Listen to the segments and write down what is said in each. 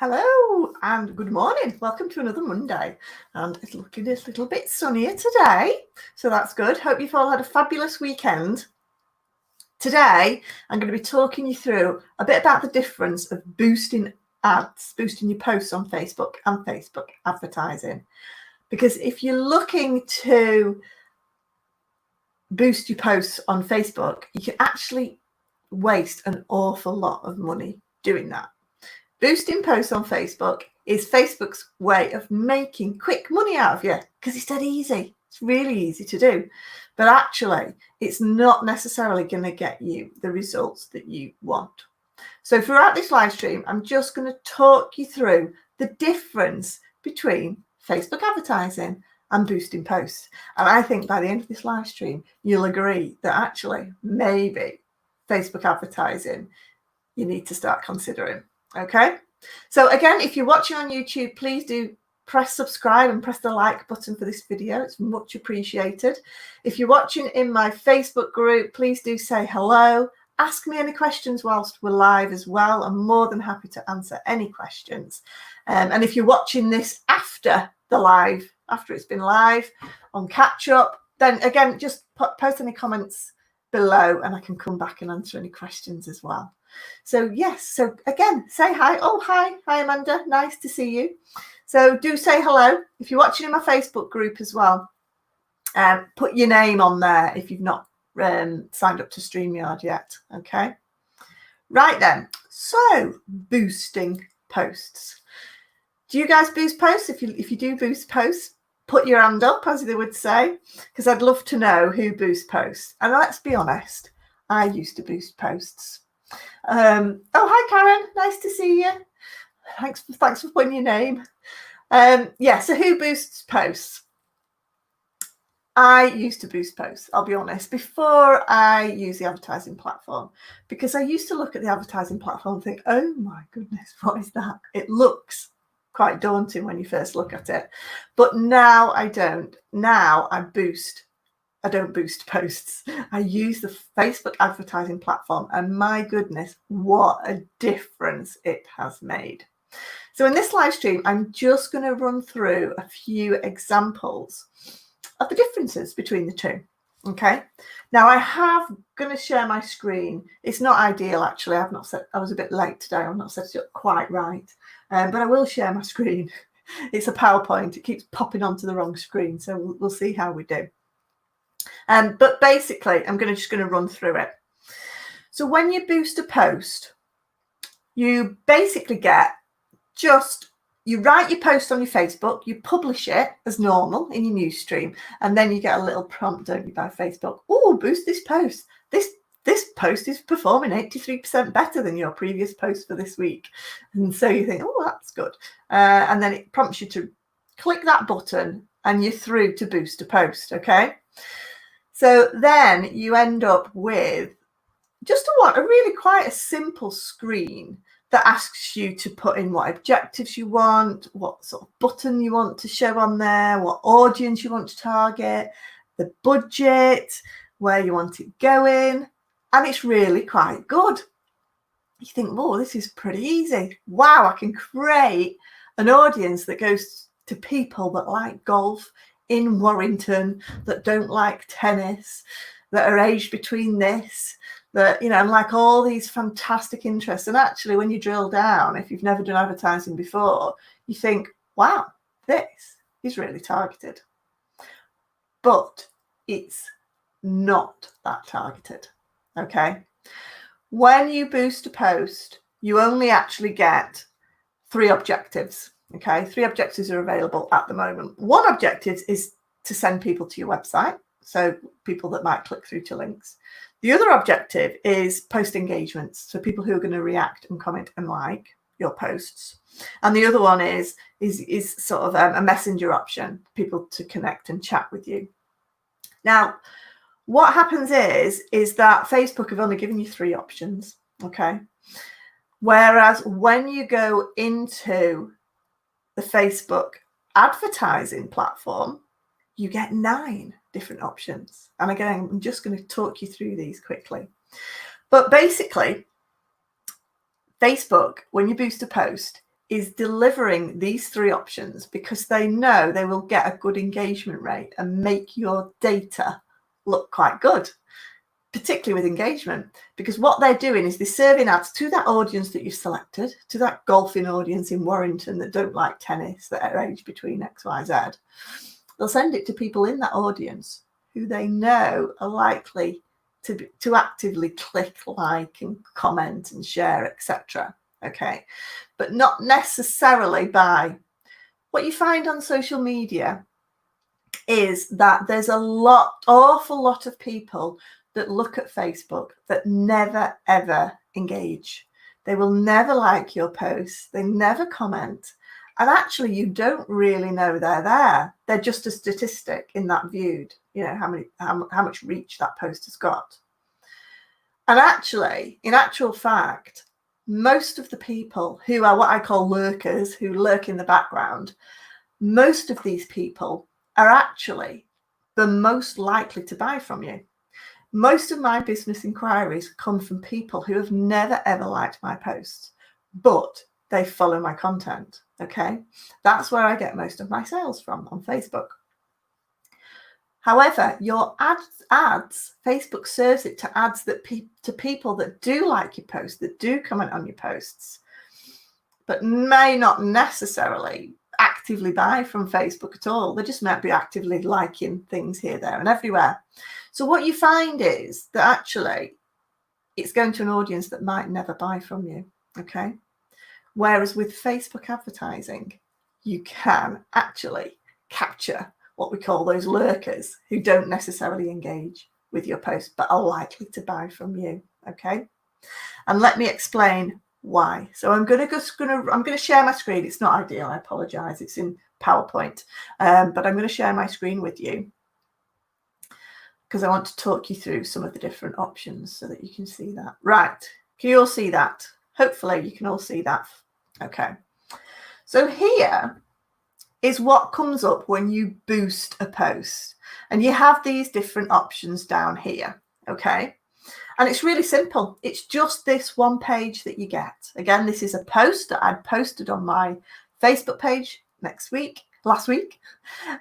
Hello and good morning. Welcome to another Monday. And it's looking a little bit sunnier today, so that's good. Hope you've all had a fabulous weekend. Today, I'm going to be talking you through a bit about the difference of boosting ads, boosting your posts on Facebook and Facebook advertising. Because if you're looking to boost your posts on Facebook, you can actually waste an awful lot of money doing that. Boosting posts on Facebook is Facebook's way of making quick money out of you because it's dead easy. It's really easy to do. But actually, it's not necessarily going to get you the results that you want. So throughout this live stream, I'm just going to talk you through the difference between Facebook advertising and boosting posts. And I think by the end of this live stream, you'll agree that actually maybe Facebook advertising you need to start considering. Okay, so again, if you're watching on YouTube, please do press subscribe and press the like button for this video. It's much appreciated. If you're watching in my Facebook group, please do say hello. Ask me any questions whilst we're live as well. I'm more than happy to answer any questions. And if you're watching this after the live, after it's been live on catch up, then again, just post any comments below and I can come back and answer any questions as well. So yes, so again, say hi. Oh, hi Amanda, nice to see you. So do say hello. If you're watching in my Facebook group as well, put your name on there if you've not signed up to StreamYard yet. Okay, right then. So boosting posts. Do you guys boost posts? If you do boost posts, put your hand up, as they would say, because I'd love to know who boosts posts. And let's be honest, I used to boost posts. Oh, hi Karen, nice to see you. Thanks for putting your name. Yeah, so who boosts posts? I used to boost posts, I'll be honest, before I use the advertising platform, because I used to look at the advertising platform and think, oh my goodness, what is that? It looks quite daunting when you first look at it. But now I don't. Now I don't boost posts. I use the Facebook advertising platform, and my goodness, what a difference it has made. So in this live stream, I'm just going to run through a few examples of the differences between the two. Okay. Now I have going to share my screen. It's not ideal, actually. I was a bit late today. I've not set it up quite right, but I will share my screen. It's a PowerPoint. It keeps popping onto the wrong screen, so we'll see how we do. But basically, I'm just going to run through it. So when you boost a post, you basically get you write your post on your Facebook, you publish it as normal in your news stream, and then you get a little prompt, don't you, by Facebook. Oh, boost this post. This post is performing 83% better than your previous post for this week. And so you think, oh, that's good. And then it prompts you to click that button and you're through to boost a post, okay? So then you end up with just a really quite a simple screen that asks you to put in what objectives you want, what sort of button you want to show on there, what audience you want to target, the budget, where you want it going. And it's really quite good. You think, oh, this is pretty easy. Wow, I can create an audience that goes to people that like golf in Warrington, that don't like tennis, that are aged between this, that, like all these fantastic interests. And actually, when you drill down, if you've never done advertising before, you think, wow, this is really targeted. But it's not that targeted, okay? When you boost a post, you only actually get 3 objectives. Okay, 3 objectives are available at the moment. One objective is to send people to your website, so people that might click through to links. The other objective is post engagements, so people who are going to react and comment and like your posts. And the other one is sort of a messenger option, people to connect and chat with you. Now, what happens is that Facebook have only given you 3 options, okay? Whereas when you go into the Facebook advertising platform, you get 9 different options. And again, I'm just going to talk you through these quickly. But basically, Facebook, when you boost a post, is delivering these 3 options because they know they will get a good engagement rate and make your data look quite good, particularly with engagement, because what they're doing is they're serving ads to that audience that you've selected, to that golfing audience in Warrington that don't like tennis, that are aged between X, Y, Z. They'll send it to people in that audience who they know are likely to actively click, like, and comment and share, etc. Okay, but not necessarily buy. What you find on social media is that there's awful lot of people that look at Facebook that never ever engage. They will never like your posts, they never comment, and actually you don't really know they're there. They're just a statistic in that viewed, you know, how much reach that post has got. And actually, in actual fact, most of the people who are what I call lurkers, who lurk in the background, most of these people are actually the most likely to buy from you. Most of my business inquiries come from people who have never ever liked my posts, but they follow my content. Okay, that's where I get most of my sales from, on Facebook. However, your ads, Facebook serves it to ads that to people that do like your posts, that do comment on your posts, but may not necessarily actively buy from Facebook at all. They just might be actively liking things here, there, and everywhere. So what you find is that actually it's going to an audience that might never buy from you. Okay. Whereas with Facebook advertising, you can actually capture what we call those lurkers who don't necessarily engage with your post but are likely to buy from you. Okay, and let me explain why. So I'm going to share my screen. It's not ideal, I apologize, it's in PowerPoint, but I'm going to share my screen with you because I want to talk you through some of the different options so that you can see that. Right, can you all see that? Hopefully you can all see that. Okay, so here is what comes up when you boost a post, and you have these different options down here. Okay, and it's really simple. It's just this one page that you get. Again, this is a post that I'd posted on my Facebook page last week,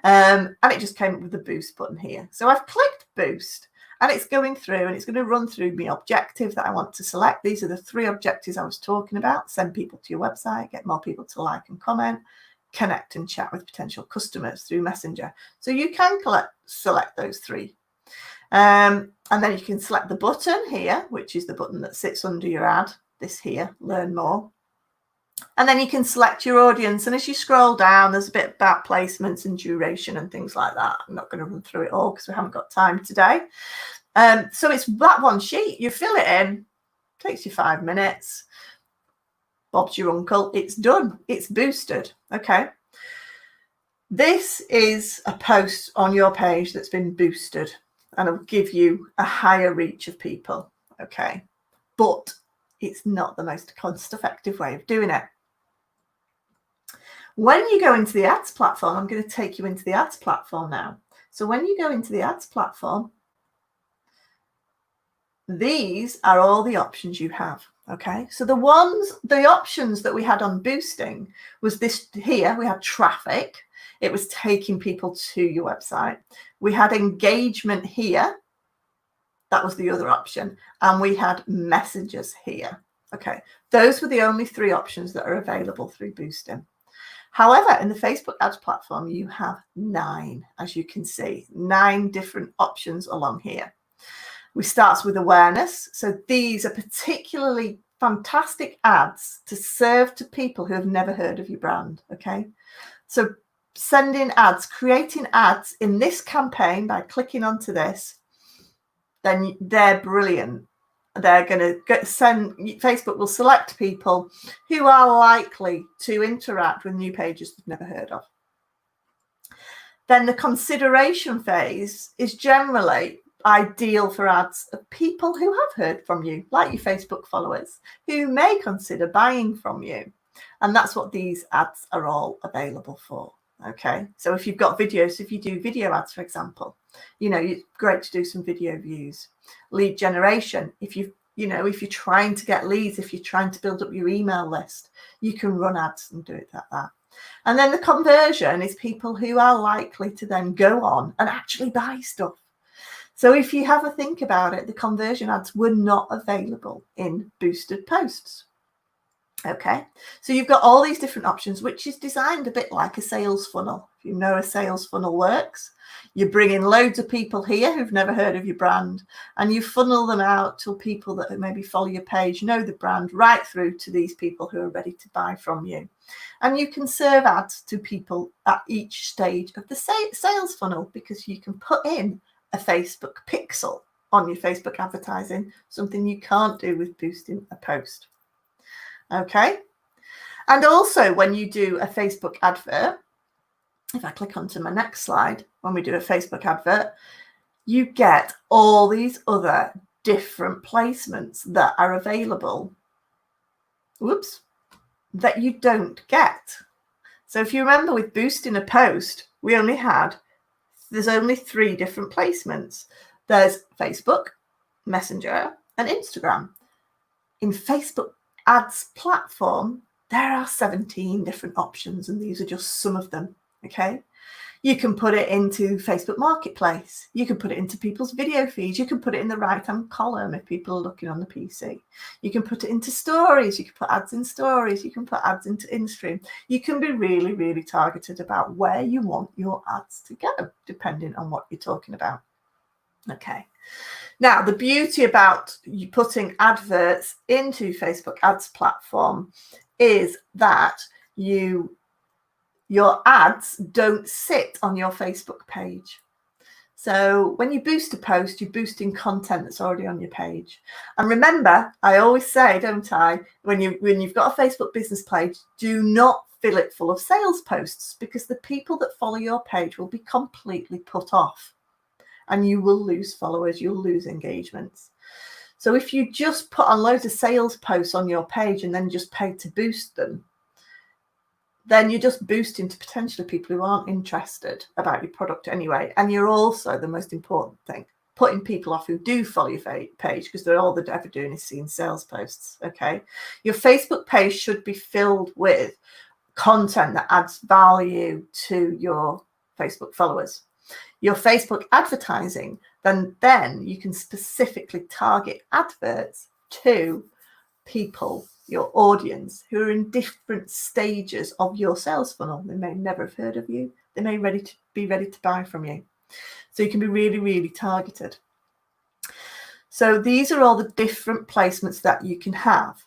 and it just came up with the boost button here. So I've clicked boost, and it's going through, and it's going to run through my objective that I want to select. These are the 3 objectives I was talking about: send people to your website, get more people to like and comment, connect and chat with potential customers through Messenger. So you can select those 3. And then you can select the button here, which is the button that sits under your ad, this here, learn more. And then you can select your audience. And as you scroll down, there's a bit about placements and duration and things like that. I'm not going to run through it all because we haven't got time today. So it's that one sheet. You fill it in, takes you 5 minutes. Bob's your uncle. It's done. It's boosted. Okay. This is a post on your page that's been boosted, and it'll give you a higher reach of people. Okay. But it's not the most cost-effective way of doing it. When you go into the ads platform, I'm going to take you into the ads platform now. So when you go into the ads platform, these are all the options you have. Okay, so the options that we had on boosting was this here. We had traffic. It was taking people to your website. We had engagement here. That was the other option. And we had messages here. Okay, those were the only 3 options that are available through boosting. However, in the Facebook ads platform, you have 9, as you can see, 9 different options along here. We start with awareness. So these are particularly fantastic ads to serve to people who have never heard of your brand. Okay, so sending ads, creating ads in this campaign by clicking onto this, then they're brilliant. They're going to Facebook will select people who are likely to interact with new pages they've never heard of. Then the consideration phase is generally ideal for ads of people who have heard from you, like your Facebook followers, who may consider buying from you. And that's what these ads are all available for. Okay, so if you've got videos, if you do video ads, for example, you know, it's great to do some video views. Lead generation, if you've You know, if you're trying to get leads, if you're trying to build up your email list, you can run ads and do it like that. And then the conversion is people who are likely to then go on and actually buy stuff. So if you have a think about it, the conversion ads were not available in boosted posts. Okay, so you've got all these different options, which is designed a bit like a sales funnel. If you know a sales funnel works, you bring in loads of people here who've never heard of your brand, and you funnel them out to people that maybe follow your page, know the brand, right through to these people who are ready to buy from you. And you can serve ads to people at each stage of the sales funnel, because you can put in a Facebook pixel on your Facebook advertising, something you can't do with boosting a post. Okay. And also when you do a Facebook advert, if I click onto my next slide, when we do a Facebook advert, you get all these other different placements that are available. Whoops, that you don't get. So if you remember with boosting a post, there's only 3 different placements. There's Facebook, Messenger, and Instagram. In Facebook ads platform, there are 17 different options, and these are just some of them. Okay, you can put it into Facebook Marketplace, you can put it into people's video feeds, you can put it in the right hand column if people are looking on the PC, you can put it into stories, you can put ads in stories, you can put ads into InStream. You can be really, really targeted about where you want your ads to go, depending on what you're talking about. Okay. Now, the beauty about you putting adverts into Facebook ads platform is that your ads don't sit on your Facebook page. So when you boost a post, you're boosting content that's already on your page. And remember, I always say, don't I, when you've got a Facebook business page, do not fill it full of sales posts, because the people that follow your page will be completely put off. And you will lose followers, you'll lose engagements. So if you just put on loads of sales posts on your page and then just pay to boost them, then you're just boosting to potentially people who aren't interested about your product anyway. And you're also, the most important thing, putting people off who do follow your page, because they're all they're ever doing is seeing sales posts. Okay, your Facebook page should be filled with content that adds value to your Facebook followers. Your Facebook advertising, then you can specifically target adverts to people, your audience, who are in different stages of your sales funnel. They may never have heard of you. They may be ready to buy from you. So you can be really, really targeted. So these are all the different placements that you can have.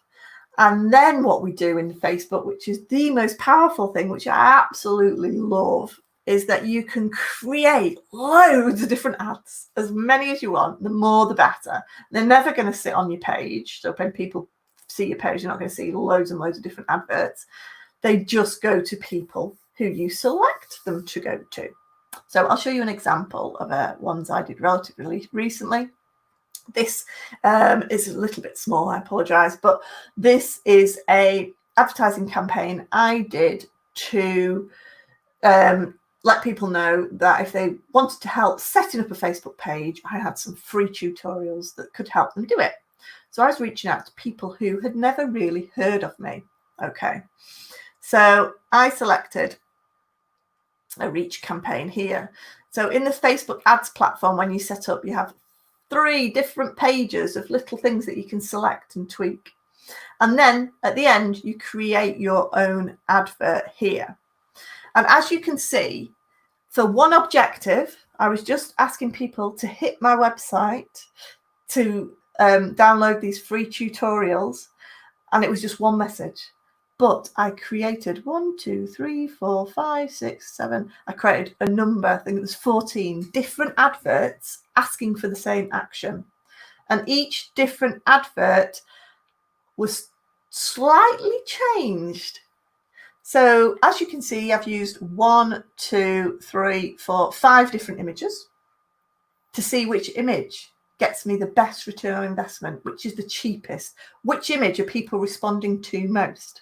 And then what we do in Facebook, which is the most powerful thing, which I absolutely love, is that you can create loads of different ads, as many as you want. The more, the better. They're never going to sit on your page. So when people see your page, you're not going to see loads and loads of different adverts. They just go to people who you select them to go to. So I'll show you an example of ones I did relatively recently. This is a little bit small, I apologize, but this is a advertising campaign I did to let people know that if they wanted to help setting up a Facebook page, I had some free tutorials that could help them do it. So I was reaching out to people who had never really heard of me. Okay, so I selected a reach campaign here. So in the Facebook ads platform, when you set up, you have 3 different pages of little things that you can select and tweak. And then at the end, you create your own advert here. And as you can see, for one objective, I was just asking people to hit my website to download these free tutorials. And it was just one message. But I created 1, 2, 3, 4, 5, 6, 7. I created a number, I think it was 14 different adverts asking for the same action. And each different advert was slightly changed. So as you can see, I've used 1, 2, 3, 4, 5 different images to see which image gets me the best return on investment, which is the cheapest, which image are people responding to most.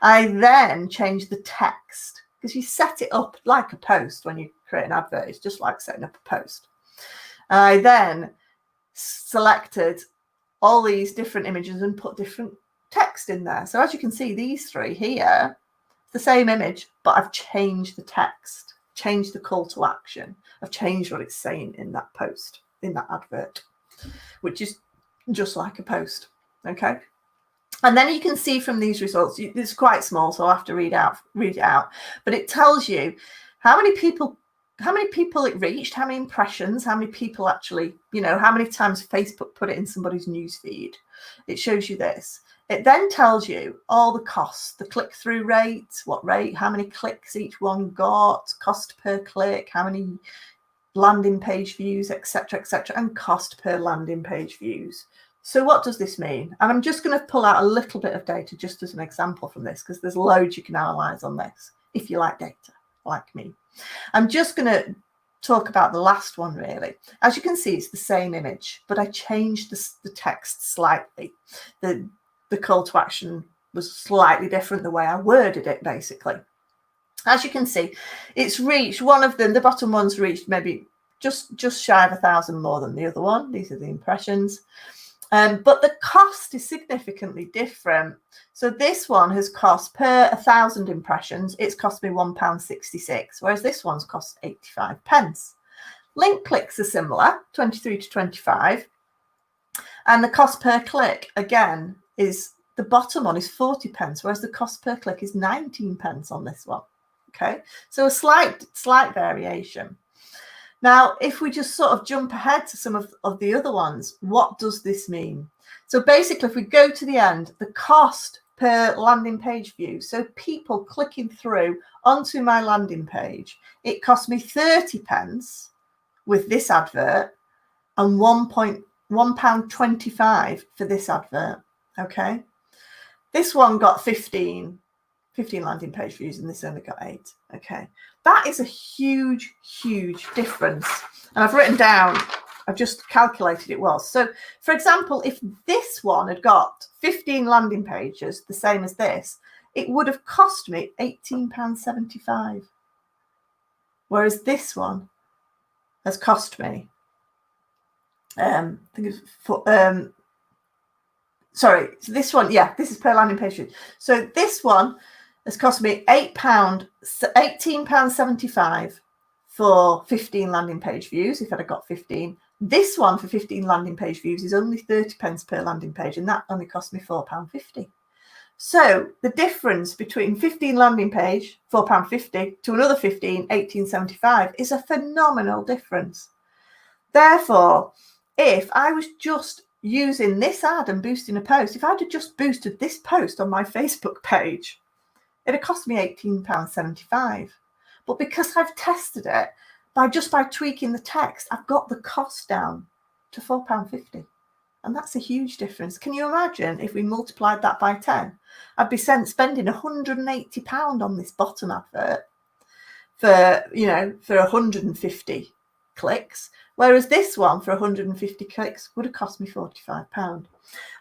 I then changed the text, because you set it up like a post when you create an advert. It's just like setting up a post. I then selected all these different images and put different text in there. So as you can see, these three here, the same image, but I've changed the text, changed the call to action. I've changed what it's saying in that post, in that advert, which is just like a post. Okay. And then you can see from these results, it's quite small, so I'll have to read it out, but it tells you how many people it reached, how many impressions, how many people actually, how many times Facebook put it in somebody's newsfeed. It shows you this. It then tells you all the costs, the click-through rate, what rate, how many clicks each one got, cost per click, how many landing page views, etc., and cost per landing page views. So what does this mean? And I'm just going to pull out a little bit of data just as an example from this, because there's loads you can analyze on this if you like data, like me. I'm just going to talk about the last one, really. As you can see, it's the same image, but I changed the text slightly. The call to action was slightly different, the way I worded it, basically. As you can see, it's reached, one of them, the bottom one's reached maybe just shy of 1,000 more than the other one. These are the impressions. But the cost is significantly different. So this one has cost per 1,000 impressions, it's cost me £1.66, whereas this one's cost 85 pence. Link clicks are similar, 23 to 25. And the cost per click, again, is the bottom one is 40 pence, whereas the cost per click is 19 pence on this one. Okay, so a slight variation. Now, if we just sort of jump ahead to some of the other ones, what does this mean? So basically, if we go to the end, the cost per landing page view, so people clicking through onto my landing page, it cost me 30 pence with this advert and £1.25 for this advert. Okay, this one got 15 landing page views and this only got 8. Okay, that is a huge difference. And I've written down, I've just calculated it was. So for example, if this one had got 15 landing pages, the same as this, it would have cost me £18.75. Whereas this one has cost me, I think it's sorry, so this one, yeah, this is per landing page. So this one has cost me £18.75 for 15 landing page views, if I'd have got 15. This one for 15 landing page views is only 30 pence per landing page, and that only cost me £4.50. So the difference between 15 landing page, £4.50, to another 15, £18.75, is a phenomenal difference. Therefore, if I was just using this ad and boosting a post, if I'd have just boosted this post on my Facebook page, it'd cost me £18.75. But because I've tested it, by tweaking the text, I've got the cost down to £4.50. And that's a huge difference. Can you imagine if we multiplied that by 10? I'd be spending £180 on this bottom advert for 150 clicks, whereas this one for 150 clicks would have cost me £45.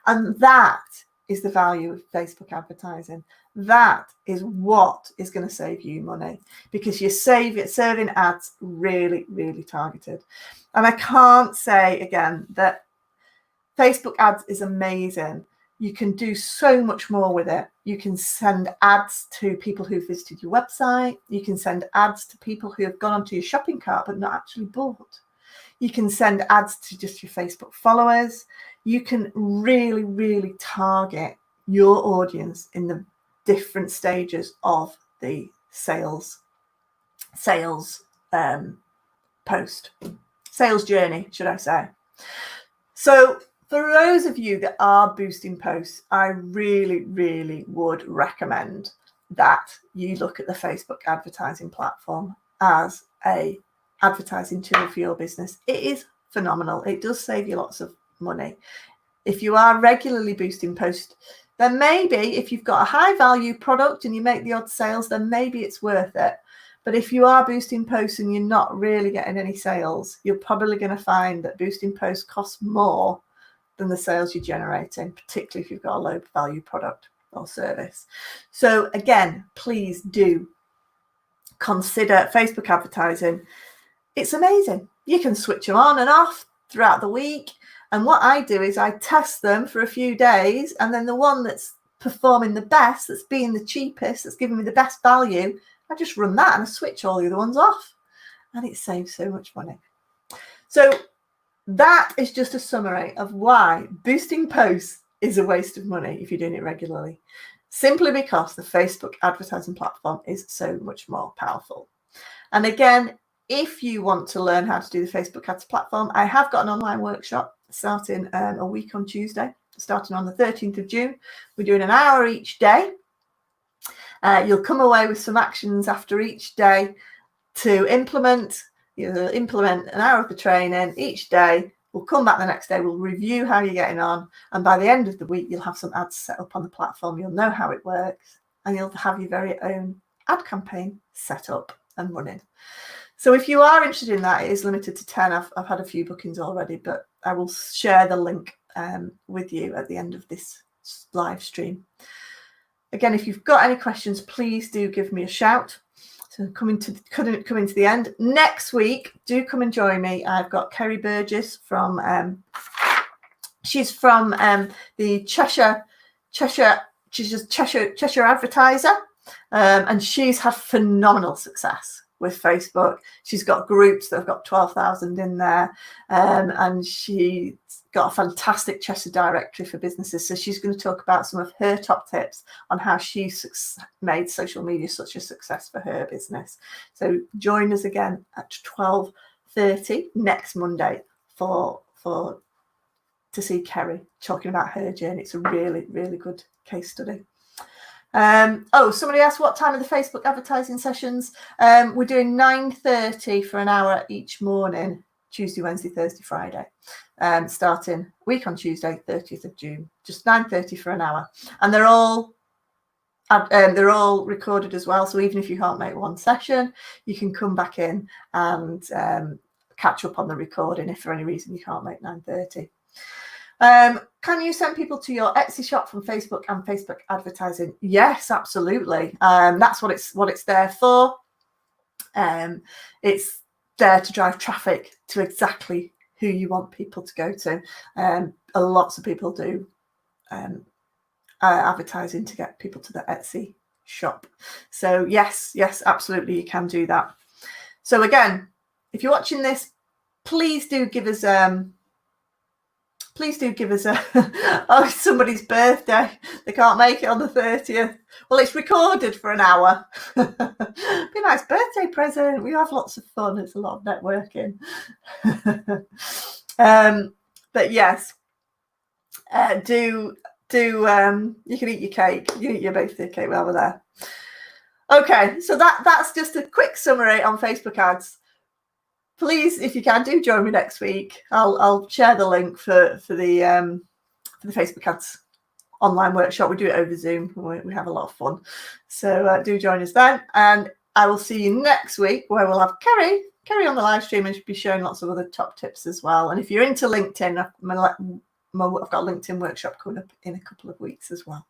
And that is the value of Facebook advertising. That is what is going to save you money, because you're serving ads really targeted. And I can't say again that Facebook ads is amazing. You can do so much more with it. You can send ads to people who've visited your website. You can send ads to people who have gone onto your shopping cart but not actually bought. You can send ads to just your Facebook followers. You can really target your audience in the different stages of the sales journey, should I say. So for those of you that are boosting posts, I really would recommend that you look at the Facebook advertising platform as a advertising tool for your business. It is phenomenal. It does save you lots of money. If you are regularly boosting posts, then maybe if you've got a high value product and you make the odd sales, then maybe it's worth it. But if you are boosting posts and you're not really getting any sales, you're probably going to find that boosting posts costs more than the sales you're generating, particularly if you've got a low value product or service. So again, please do consider Facebook advertising. It's amazing. You can switch them on and off throughout the week. And what I do is I test them for a few days, and then the one that's performing the best, that's being the cheapest, that's giving me the best value, I just run that and I switch all the other ones off. And it saves so much money. So that is just a summary of why boosting posts is a waste of money if you're doing it regularly. Simply because the Facebook advertising platform is so much more powerful. And again, if you want to learn how to do the Facebook ads platform, I have got an online workshop starting a week on Tuesday, starting on the 13th of June. We're doing an hour each day. You'll come away with some actions after each day to implement. You'll implement an hour of the training each day. We'll come back the next day. We'll review how you're getting on. And by the end of the week, you'll have some ads set up on the platform. You'll know how it works. And you'll have your very own ad campaign set up and running. So if you are interested in that, it is limited to 10. I've had a few bookings already, but I will share the link with you at the end of this live stream. Again, if you've got any questions, please do give me a shout. So coming to the end. Next week, do come and join me. I've got Kerry Burgess from, she's from the Cheshire Advertiser, and she's had phenomenal success with Facebook. She's got groups that have got 12,000 in there, and she's got a fantastic Cheshire directory for businesses. So she's going to talk about some of her top tips on how she made social media such a success for her business. So join us again at 12:30 next Monday to see Kerry talking about her journey. It's a really, really good case study. Somebody asked what time are the Facebook advertising sessions. We're doing 9:30 for an hour each morning, Tuesday, Wednesday, Thursday, Friday, starting week on Tuesday, 30th of June, just 9:30 for an hour. And they're all recorded as well. So even if you can't make one session, you can come back in and catch up on the recording if for any reason you can't make 9:30. Can you send people to your Etsy shop from Facebook and Facebook advertising? Yes, absolutely. That's what it's there for. It's there to drive traffic to exactly who you want people to go to. Lots of people do advertising to get people to the Etsy shop. So yes, absolutely, you can do that. So again, if you're watching this, please do give us oh, it's somebody's birthday. They can't make it on the 30th. Well, it's recorded for an hour. Be a nice birthday present. We have lots of fun. It's a lot of networking. But yes, you can eat your cake. You can eat your birthday cake while we're there. Okay, so that's just a quick summary on Facebook ads. Please, if you can, do join me next week. I'll share the link for the Facebook ads online workshop. We do it over Zoom. We have a lot of fun. So do join us then. And I will see you next week where we'll have Kerry on the live stream, and she'll be showing lots of other top tips as well. And if you're into LinkedIn, I've got a LinkedIn workshop coming up in a couple of weeks as well.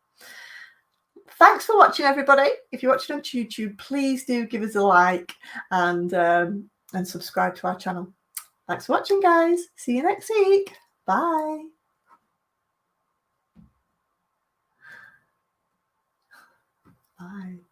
Thanks for watching, everybody. If you're watching on YouTube, please do give us a like and subscribe to our channel. Thanks for watching, guys. See you next week. Bye. Bye.